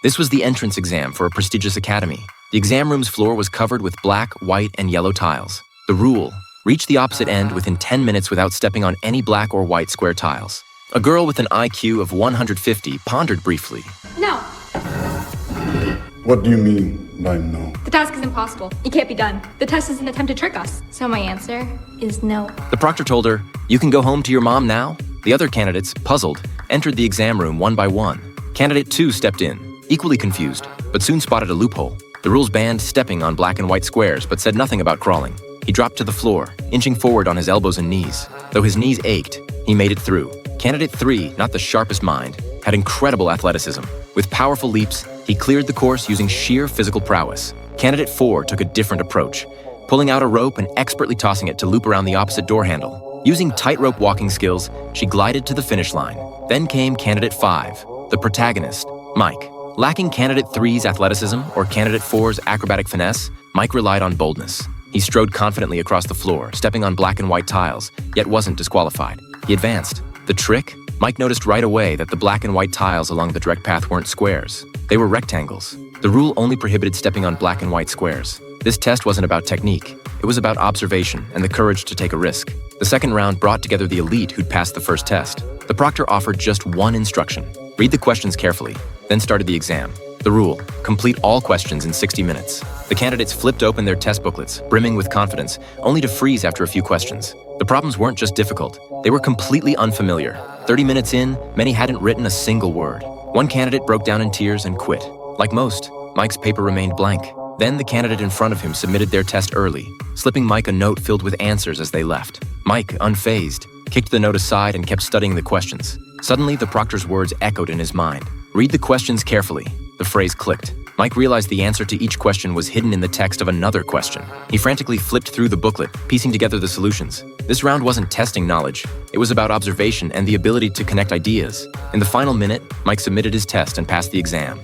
This was the entrance exam for a prestigious academy. The exam room's floor was covered with black, white, and yellow tiles. The rule: reach the opposite end within 10 minutes without stepping on any black or white square tiles. A girl with an IQ of 150 pondered briefly. No. What do you mean by no? The task is impossible. It can't be done. The test is an attempt to trick us. So my answer is no. The proctor told her, "You can go home to your mom now." The other candidates, puzzled, entered the exam room one by one. Candidate 2 stepped in, equally confused, but soon spotted a loophole. The rules banned stepping on black and white squares, but said nothing about crawling. He dropped to the floor, inching forward on his elbows and knees. Though his knees ached, he made it through. Candidate 3, not the sharpest mind, had incredible athleticism. With powerful leaps, he cleared the course using sheer physical prowess. Candidate 4 took a different approach, pulling out a rope and expertly tossing it to loop around the opposite door handle. Using tightrope walking skills, she glided to the finish line. Then came Candidate 5, the protagonist, Mike. Lacking Candidate 3's athleticism or Candidate 4's acrobatic finesse, Mike relied on boldness. He strode confidently across the floor, stepping on black and white tiles, yet wasn't disqualified. He advanced. The trick? Mike noticed right away that the black and white tiles along the direct path weren't squares. They were rectangles. The rule only prohibited stepping on black and white squares. This test wasn't about technique. It was about observation and the courage to take a risk. The second round brought together the elite who'd passed the first test. The proctor offered just one instruction: read the questions carefully, then started the exam. The rule: complete all questions in 60 minutes. The candidates flipped open their test booklets, brimming with confidence, only to freeze after a few questions. The problems weren't just difficult, they were completely unfamiliar. 30 minutes in, many hadn't written a single word. One candidate broke down in tears and quit. Like most, Mike's paper remained blank. Then the candidate in front of him submitted their test early, slipping Mike a note filled with answers as they left. Mike, unfazed, kicked the note aside and kept studying the questions. Suddenly, the proctor's words echoed in his mind. Read the questions carefully. The phrase clicked. Mike realized the answer to each question was hidden in the text of another question. He frantically flipped through the booklet, piecing together the solutions. This round wasn't testing knowledge. It was about observation and the ability to connect ideas. In the final minute, Mike submitted his test and passed the exam.